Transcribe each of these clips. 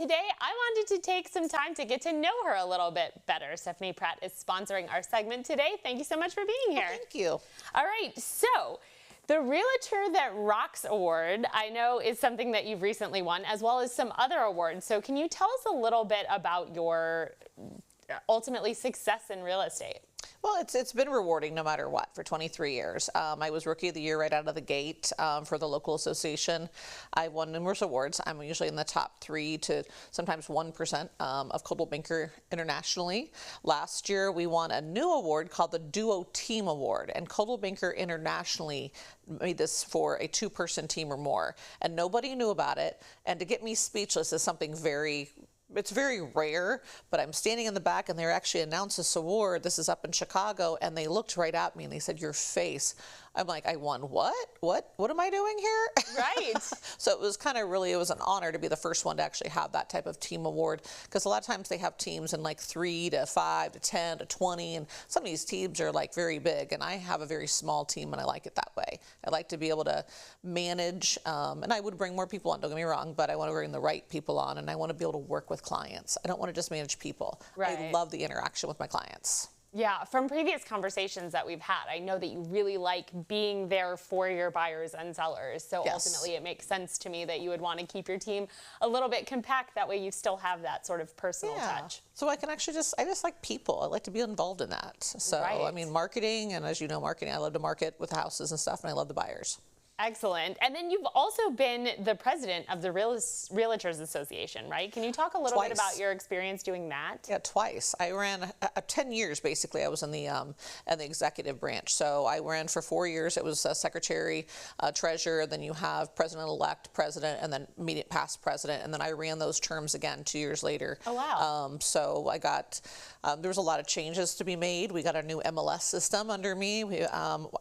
Today, I wanted to take some time to get to know her a little bit better. Stefanie Pratt is sponsoring our segment today. Thank you so much for being here. Well, thank you. All right, so the Realtor That Rocks Award, I know, is something that you've recently won, as well as some other awards. So can you tell us a little bit about your ultimately success in real estate? Well, it's been rewarding no matter what for 23 years. I was Rookie of the Year right out of the gate for the local association. I won numerous awards. I'm usually in the top 3 to sometimes 1% of Coldwell Banker internationally. Last year, we won a new award called the Duo Team Award, and Coldwell Banker internationally made this for a 2-person team or more, and nobody knew about it. And to get me speechless is something it's very rare, but I'm standing in the back and they actually announced this award. This is up in Chicago, and they looked right at me and they said, "Your face." I'm like, "I won what? What am I doing here?" Right. So it was it was an honor to be the first one to actually have that type of team award, because a lot of times they have teams in like 3 to 5 to 10 to 20, and some of these teams are like very big, and I have a very small team and I like it that way. I like to be able to manage, and I would bring more people on, don't get me wrong, but I want to bring the right people on, and I want to be able to work with clients. I don't want to just manage people. Right. I love the interaction with my clients. Yeah, from previous conversations that we've had, I know that you really like being there for your buyers and sellers. So Yes. Ultimately, it makes sense to me that you would want to keep your team a little bit compact. That way you still have that sort of personal touch. So I can actually I just like people. I like to be involved in that. So, Right. I mean, marketing, and as you know, marketing, I love to market with houses and stuff, and I love the buyers. Excellent. And then you've also been the president of the Realtors Association, right? Can you talk a little bit about your experience doing that? Yeah, twice. I ran 10 years, basically. I was in the executive branch. So I ran for 4 years. It was secretary, treasurer, then you have president-elect, president, and then immediate past president. And then I ran those terms again 2 years later. Oh, wow. So I got, there was a lot of changes to be made. We got a new MLS system under me. We,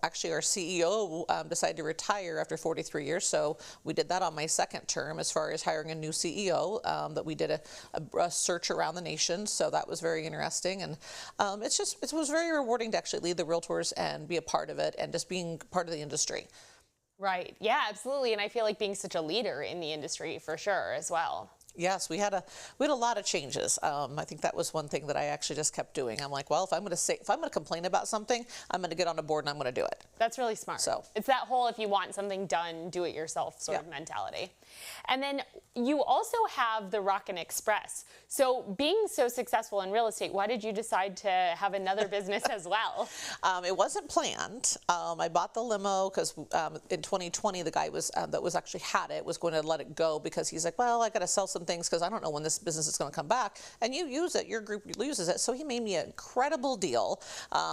actually, our CEO decided to retire after 43 years, so we did that on my second term as far as hiring a new CEO, that we did a search around the nation, so that was very interesting, and it was very rewarding to actually lead the realtors and be a part of it and just being part of the industry. Right, yeah, absolutely, and I feel like being such a leader in the industry for sure as well. Yes, we had a lot of changes. I think that was one thing that I actually just kept doing. I'm like, well, if I'm going to complain about something, I'm going to get on a board and I'm going to do it. That's really smart. So it's that whole, if you want something done, do it yourself sort of mentality. And then you also have the Rockin' Express. So being so successful in real estate, why did you decide to have another business as well? It wasn't planned. I bought the limo because in 2020, the guy that was actually had it was going to let it go because he's like, well, I got to sell some things because I don't know when this business is going to come back, and you use it, your group uses it. So he made me an incredible deal.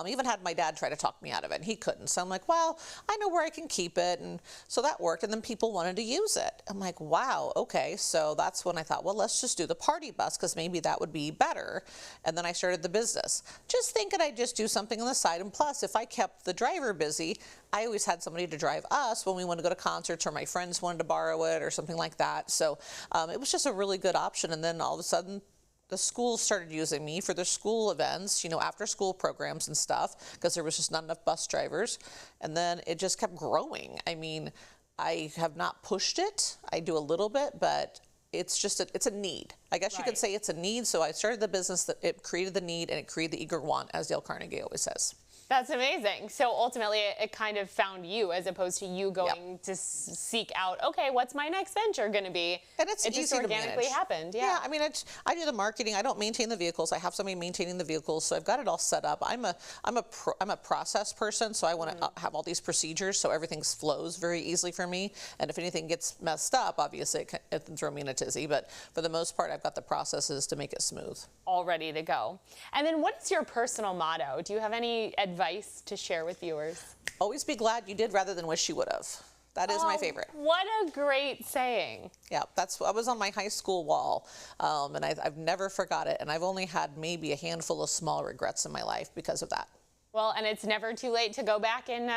Even had my dad try to talk me out of it, and he couldn't. So I'm like, well, I know where I can keep it, and so that worked. And then people wanted to use it. I'm like, wow, okay. So that's when I thought, well, let's just do the party bus because maybe that would be better. And then I started the business, just thinking I'd just do something on the side. And plus, if I kept the driver busy, I always had somebody to drive us when we wanted to go to concerts or my friends wanted to borrow it or something like that. So it was just a really good option. And then all of a sudden, the schools started using me for their school events, you know, after school programs and stuff, because there was just not enough bus drivers. And then it just kept growing. I mean, I have not pushed it. I do a little bit, but it's just it's a need. I guess you could say it's a need. So I started the business that it created the need and it created the eager want, as Dale Carnegie always says. That's amazing. So ultimately, it kind of found you as opposed to you going to seek out, okay, what's my next venture going to be? And it just organically happened. Yeah. I mean, I do the marketing. I don't maintain the vehicles. I have somebody maintaining the vehicles, so I've got it all set up. I'm a process person, so I want to have all these procedures so everything flows very easily for me. And if anything gets messed up, obviously it can throw me in a tizzy. But for the most part, I've got the processes to make it smooth. All ready to go. And then, what is your personal motto? Do you have any advice to share with viewers? Always be glad you did rather than wish you would have. That is my favorite. What a great saying. Yeah, I was on my high school wall, and I've never forgot it. And I've only had maybe a handful of small regrets in my life because of that. Well, and it's never too late to go back and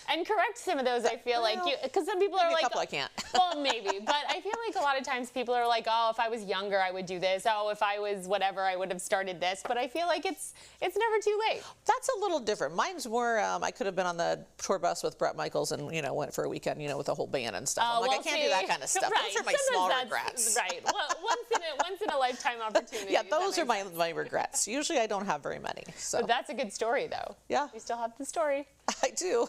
And correct some of those, I feel like, because some people are maybe like, a couple I can't. well, maybe, but I feel like a lot of times people are like, oh, if I was younger, I would do this. Oh, if I was whatever, I would have started this. But I feel like it's never too late. That's a little different. Mine's more, I could have been on the tour bus with Bret Michaels and, you know, went for a weekend, you know, with a whole band and stuff. I'm like, well, I can't do that kind of stuff. Right. Those are my Sometimes small that's- regrets. Right. Well, once in a lifetime opportunity. Yeah, those are my regrets. Usually I don't have very many. So But that's a good story, though. Yeah. You still have the story. I do.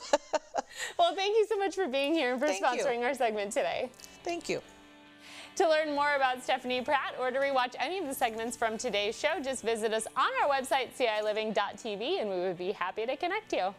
Well, thank you so much for being here and for Thank you. sponsoring our segment today. Thank you. To learn more about Stefanie Pratt or to rewatch any of the segments from today's show, just visit us on our website, ciLiving.tv, and we would be happy to connect you.